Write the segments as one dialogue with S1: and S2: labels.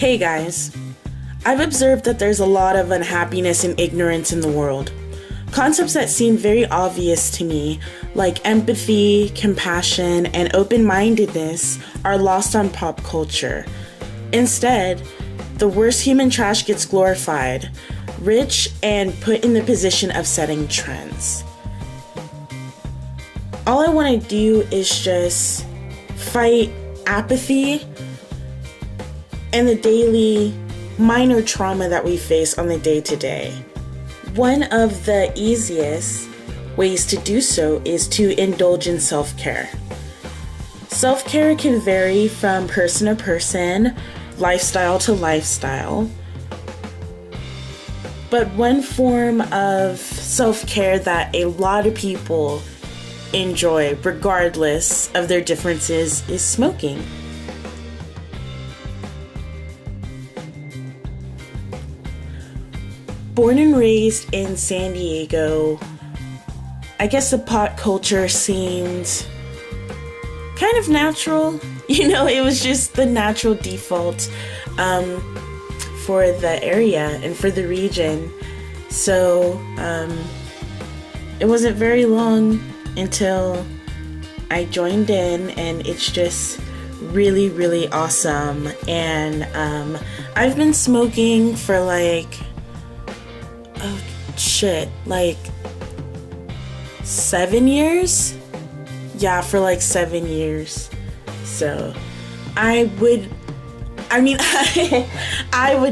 S1: Hey guys, I've observed that there's a lot of unhappiness and ignorance in the world. Concepts that seem very obvious to me, like empathy, compassion, and open-mindedness, are lost on pop culture. Instead, the worst human trash gets glorified, rich, and put in the position of setting trends. All I want to do is just fight apathy and the daily minor trauma that we face on the day-to-day. One of the easiest ways to do so is to indulge in self-care. Self-care can vary from person to person, lifestyle to lifestyle. But one form of self-care that a lot of people enjoy, regardless of their differences, is smoking. Born and raised in San Diego, I guess the pot culture seemed kind of natural. It was just the natural default for the area and for the region. So it wasn't very long until I joined in, and it's just really, really awesome. And I've been smoking for like 7 years? Yeah, for like 7 years. So I would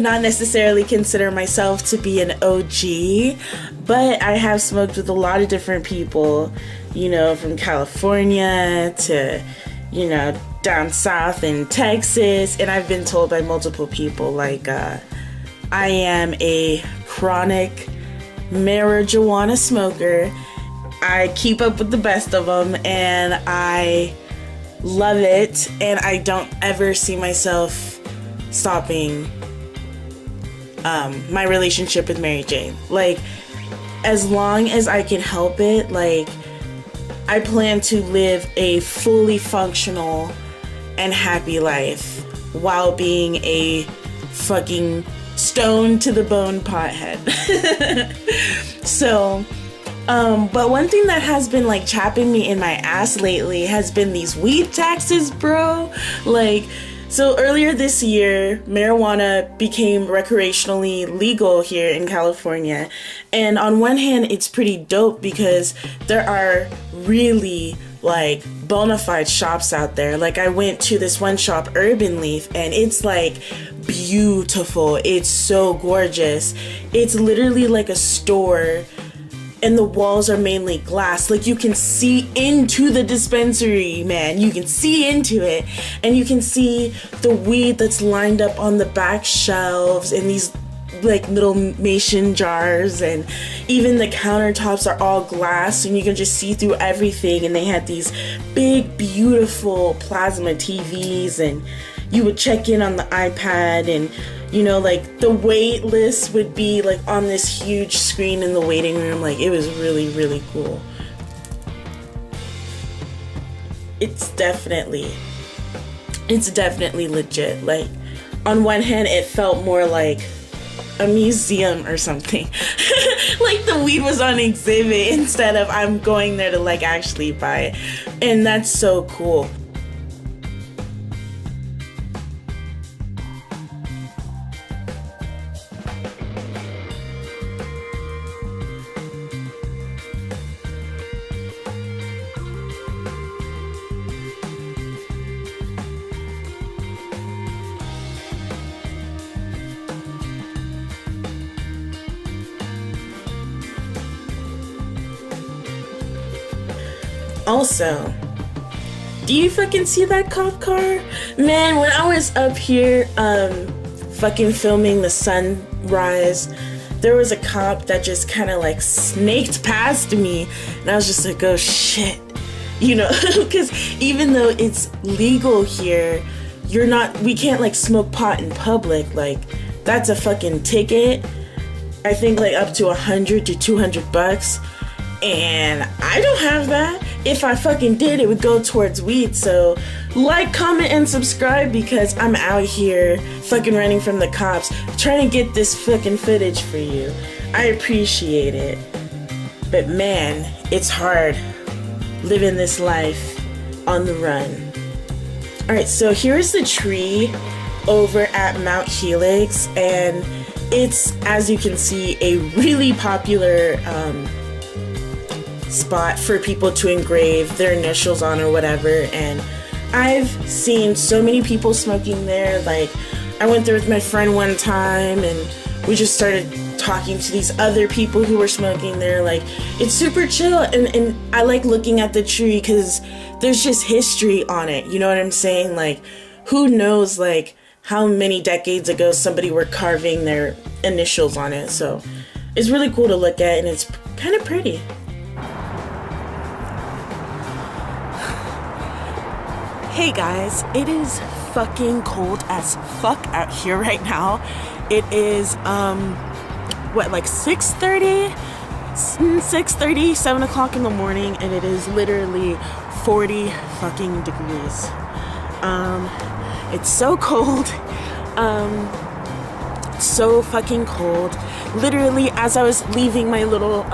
S1: not necessarily consider myself to be an OG, but I have smoked with a lot of different people, from California to, down south in Texas. And I've been told by multiple people, like, I am a chronic marijuana smoker. I keep up with the best of them, and I love it, and I don't ever see myself stopping my relationship with Mary Jane. Like, as long as I can help it, like, I plan to live a fully functional and happy life while being a fucking stone to the bone pothead. So, but one thing that has been like chapping me in my ass lately has been these weed taxes, bro. Like, so earlier this year, marijuana became recreationally legal here in California. And on one hand, it's pretty dope because there are really like bona fide shops out there. Like, I went to this one shop, Urban Leaf, and it's like beautiful. It's so gorgeous. It's literally like a store, and the walls are mainly glass. Like, you can see into the dispensary, man. You can see into it, and you can see the weed that's lined up on the back shelves in these like little mason jars, and even the countertops are all glass, and you can just see through everything. And they had these big, beautiful plasma TVs, and you would check in on the iPad, and like the wait list would be like on this huge screen in the waiting room. Like, it was really, really cool. It's definitely legit. Like, on one hand, it felt more like a museum or something. Like, the weed was on exhibit instead of I'm going there to like actually buy it. And that's so cool. Also, do you fucking see that cop car? Man, when I was up here fucking filming the sunrise, there was a cop that just kind of like snaked past me, and I was just like, oh shit. Because even though it's legal here, we can't like smoke pot in public. Like, that's a fucking ticket. I think like up to $100 to $200. And I don't have that. if I fucking did, it would go towards weed. So like, comment, and subscribe, because I'm out here fucking running from the cops trying to get this fucking footage for you. I appreciate it. But man, it's hard living this life on the run. Alright, so here's the tree over at Mount Helix, and it's, as you can see, a really popular spot for people to engrave their initials on or whatever. And I've seen so many people smoking there. Like, I went there with my friend one time and we just started talking to these other people who were smoking there. Like, it's super chill, and I like looking at the tree because there's just history on it, you know what I'm saying? Like, who knows like how many decades ago somebody were carving their initials on it. So it's really cool to look at, and it's kind of pretty. Hey guys, it is fucking cold as fuck out here right now. It is like 6:30, 7 o'clock in the morning, and it is literally 40 fucking degrees. It's so cold. So fucking cold. Literally, as I was leaving my little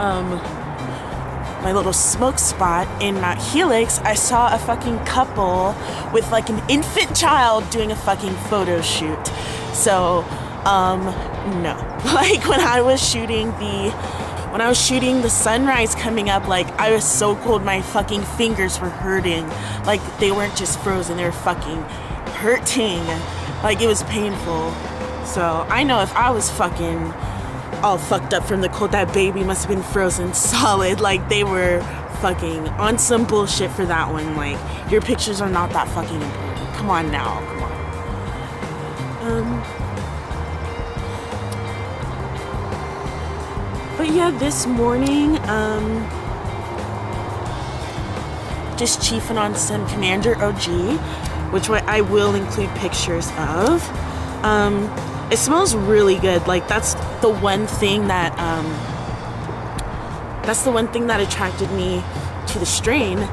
S1: smoke spot in Mount Helix, I saw a fucking couple with like an infant child doing a fucking photo shoot. So, no. Like, when I was shooting the sunrise coming up, like, I was so cold, my fucking fingers were hurting. Like, they weren't just frozen, they were fucking hurting. Like, it was painful. So I know if I was fucking all fucked up from the cold, that baby must have been frozen solid. Like, they were fucking on some bullshit for that one. Like, your pictures are not that fucking important. Come on now, come on. But yeah, this morning, just chiefing on some Commander OG, which I will include pictures of. It smells really good. Like, that's the one thing that attracted me to the strain.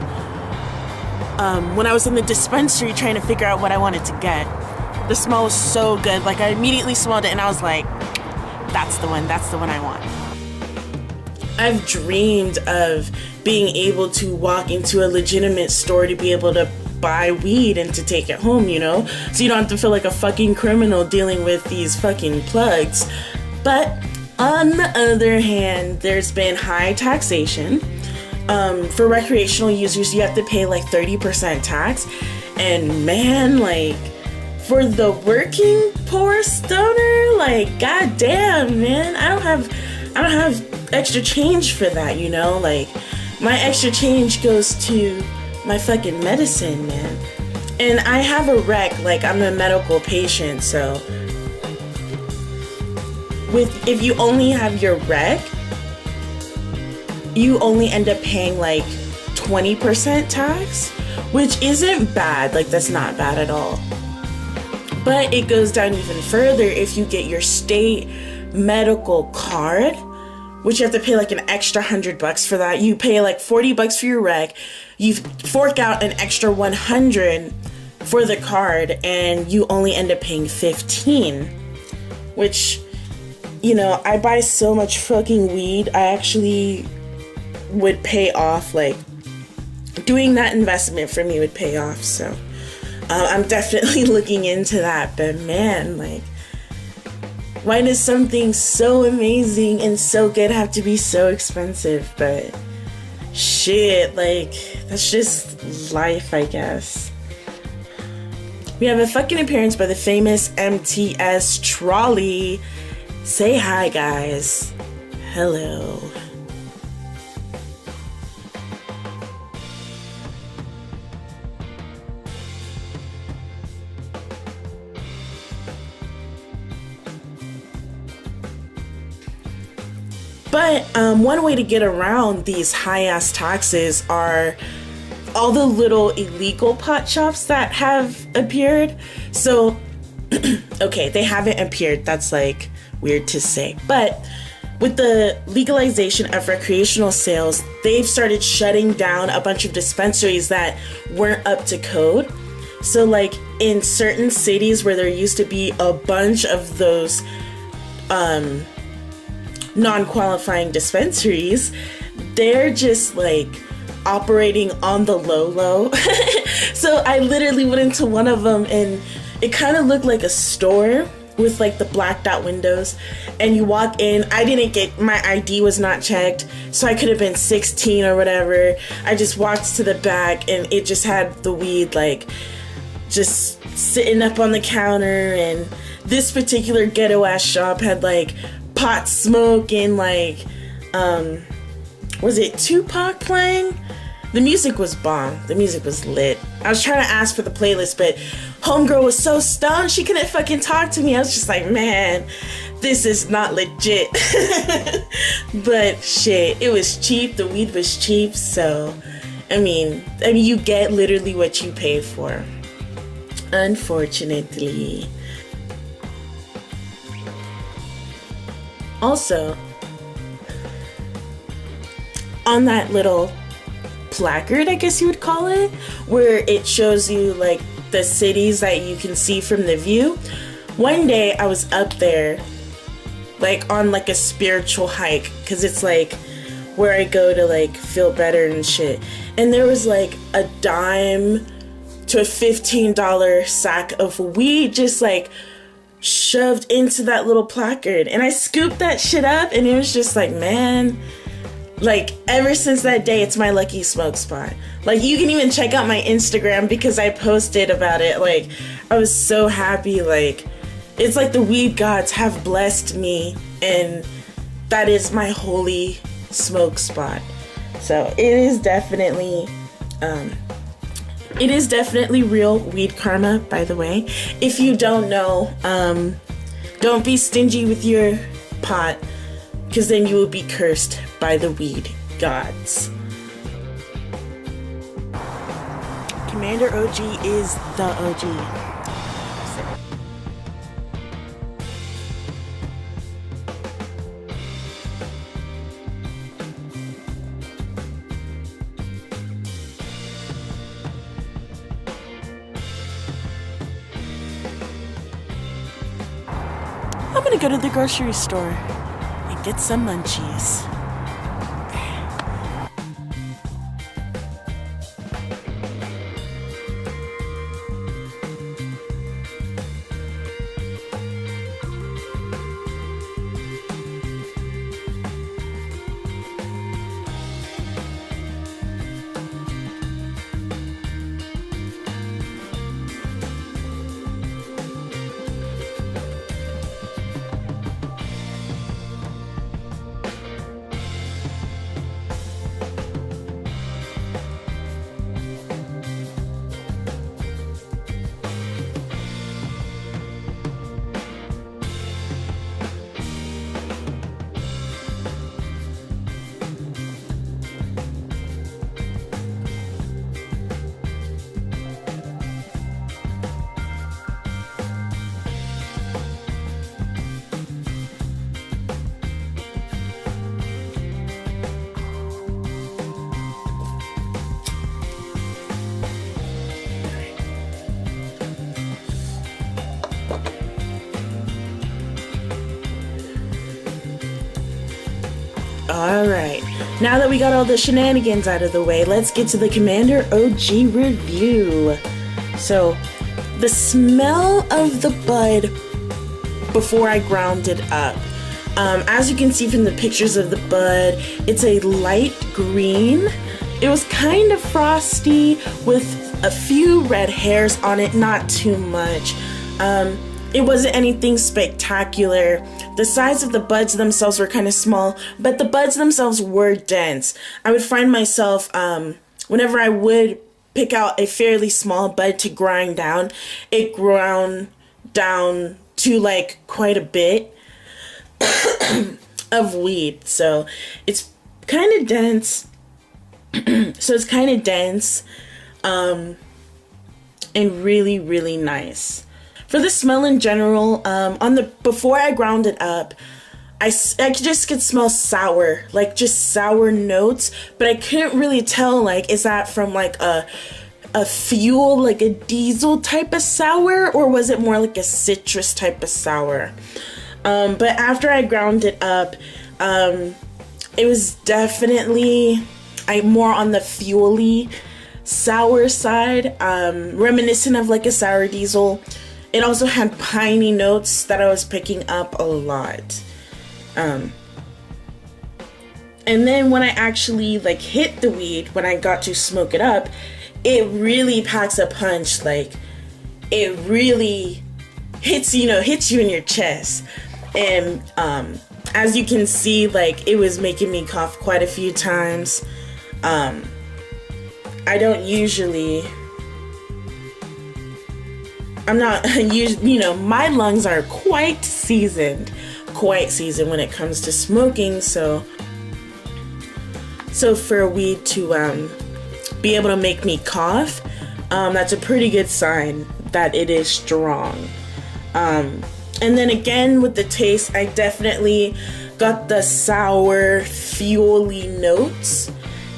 S1: When I was in the dispensary trying to figure out what I wanted to get, the smell was so good. Like, I immediately smelled it and I was like, that's the one I want. I've dreamed of being able to walk into a legitimate store to be able to buy weed and to take it home, you know? So you don't have to feel like a fucking criminal dealing with these fucking plugs. But on the other hand, there's been high taxation. For recreational users, you have to pay like 30% tax. And man, like, for the working poor stoner, like, goddamn, man, I don't have extra change for that, you know? Like, my extra change goes to my fucking medicine, man. And I have a rec, like, I'm a medical patient, so if you only have your rec, you only end up paying like 20% tax, which isn't bad. Like, that's not bad at all. But it goes down even further if you get your state medical card, which you have to pay like an extra $100 for that. You pay like $40 for your rec, you fork out an extra $100 for the card, and you only end up paying $15, which, you know, I buy so much fucking weed, I actually would pay off. Like, doing that investment for me would pay off. So I'm definitely looking into that. But man, like, why does something so amazing and so good have to be so expensive? But shit, like, that's just life, I guess. We have a fucking appearance by the famous MTS Trolley. Say hi, guys. Hello. But one way to get around these high-ass taxes are all the little illegal pot shops that have appeared. So, okay, they haven't appeared. That's, like, weird to say. But with the legalization of recreational sales, they've started shutting down a bunch of dispensaries that weren't up to code. So like in certain cities where there used to be a bunch of those non-qualifying dispensaries, they're just like operating on the low. So I literally went into one of them and it kind of looked like a store with like the blacked out windows, and you walk in. I didn't get, my ID was not checked, so I could have been 16 or whatever. I just walked to the back and it just had the weed like just sitting up on the counter, and this particular ghetto ass shop had like pot smoke and like was it Tupac playing? The music was bomb. The music was lit. I was trying to ask for the playlist, but homegirl was so stoned she couldn't fucking talk to me. I was just like, man, this is not legit. But shit, it was cheap. The weed was cheap, so I mean, you get literally what you pay for. Unfortunately. Also, on that little placard, I guess you would call it, where it shows you like the cities that you can see from the view. One day I was up there like on like a spiritual hike, because it's like where I go to like feel better and shit, and there was like a dime to a $15 sack of weed just like shoved into that little placard, and I scooped that shit up, and it was just like, man, like ever since that day it's my lucky smoke spot. Like you can even check out my Instagram because I posted about it. Like I was so happy. Like it's like the weed gods have blessed me, and that is my holy smoke spot. So it is definitely real weed karma, by the way. If you don't know, don't be stingy with your pot, because then you will be cursed by the weed gods. Commander OG is the OG. I'm gonna go to the grocery store and get some munchies. Alright, now that we got all the shenanigans out of the way, let's get to the Commander OG review. So, the smell of the bud before I ground it up. As you can see from the pictures of the bud, it's a light green. It was kind of frosty with a few red hairs on it, not too much. It wasn't anything spectacular. The size of the buds themselves were kind of small, but the buds themselves were dense. I would find myself, whenever I would pick out a fairly small bud to grind down, it ground down to like quite a bit of weed. So it's kind of dense. And really, really nice. For the smell in general, before I ground it up, I just could smell sour, like just sour notes, but I couldn't really tell, like, is that from like a fuel, like a diesel type of sour, or was it more like a citrus type of sour? But after I ground it up, it was definitely more on the fuely sour side, reminiscent of like a sour diesel. It also had piney notes that I was picking up a lot. And then when I actually like hit the weed, when I got to smoke it up, it really packs a punch. Like, it really hits you in your chest. And as you can see, like, it was making me cough quite a few times. I don't usually, I'm not, my lungs are quite seasoned when it comes to smoking. So for weed to be able to make me cough, that's a pretty good sign that it is strong. And then again, with the taste, I definitely got the sour, fuely notes,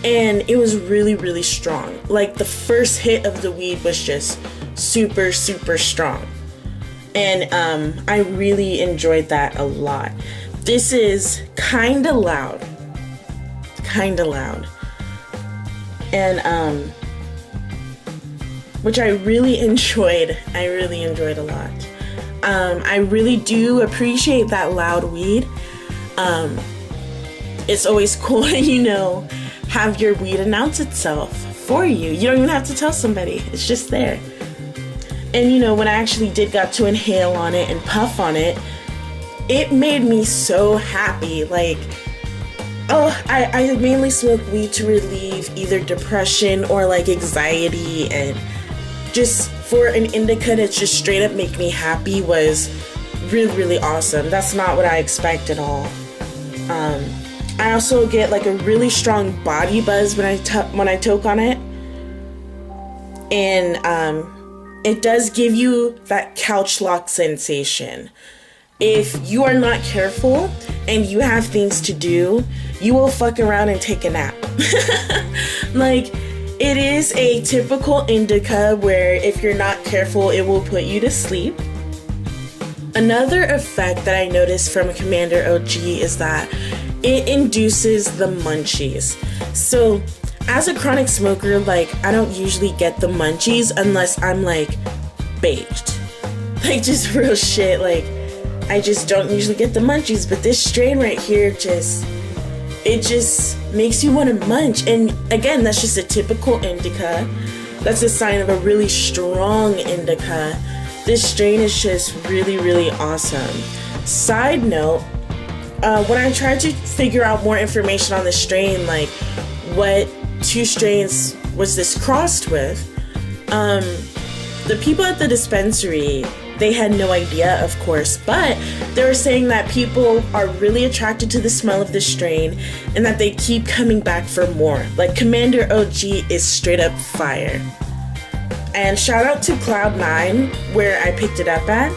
S1: and it was really, really strong. Like, the first hit of the weed was just super, super strong. And I really enjoyed that a lot. This is kind of loud. And which I really enjoyed. I really enjoyed a lot. I really do appreciate that loud weed. It's always cool to, have your weed announce itself for you. You don't even have to tell somebody. It's just there. And when I actually got to inhale on it and puff on it, it made me so happy. Like, I mainly smoke weed to relieve either depression or like anxiety, and just for an indica to just straight up make me happy was really, really awesome. That's not what I expect at all. I also get like a really strong body buzz when I toke on it, and it does give you that couch lock sensation. If you are not careful and you have things to do, you will fuck around and take a nap. Like, it is a typical indica where if you're not careful, it will put you to sleep. Another effect that I noticed from Commander OG is that it induces the munchies. So as a chronic smoker, like, I don't usually get the munchies unless I'm like baked. Like, just real shit. Like, I just don't usually get the munchies, but this strain right here just makes you want to munch. And again, that's just a typical indica. That's a sign of a really strong indica. This strain is just really, really awesome. Side note, when I tried to figure out more information on the strain, like what two strains was this crossed with, the people at the dispensary, they had no idea, of course, but they were saying that people are really attracted to the smell of this strain and that they keep coming back for more. Like, Commander OG is straight up fire. And shout out to Cloud9, where I picked it up at.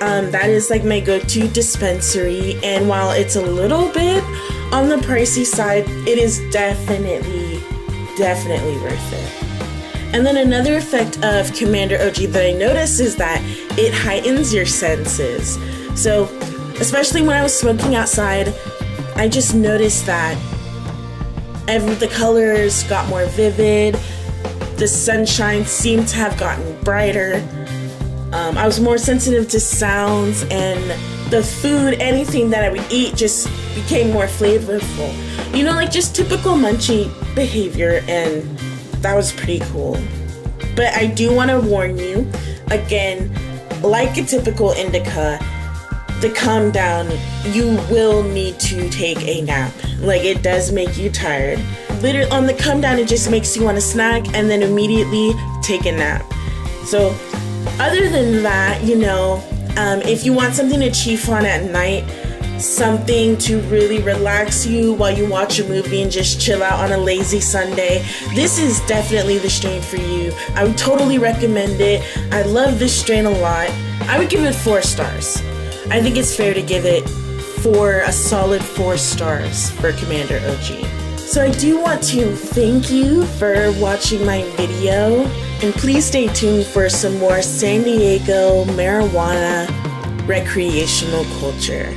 S1: That is like my go-to dispensary, and while it's a little bit on the pricey side, it is definitely worth it. And then another effect of Commander OG that I noticed is that it heightens your senses. So, especially when I was smoking outside, I just noticed that the colors got more vivid, the sunshine seemed to have gotten brighter. I was more sensitive to sounds, and the food, anything that I would eat just became more flavorful. Like just typical munchie behavior, and that was pretty cool. But I do want to warn you, again, like a typical indica, to calm down, you will need to take a nap. Like, it does make you tired. Literally, on the come down, it just makes you want to snack and then immediately take a nap. So, other than that, if you want something to chief on at night, something to really relax you while you watch a movie and just chill out on a lazy Sunday, this is definitely the strain for you. I would totally recommend it. I love this strain a lot. I would give it 4 stars. I think it's fair to give it for a solid 4 stars for Commander OG. So I do want to thank you for watching my video, and please stay tuned for some more San Diego marijuana recreational culture.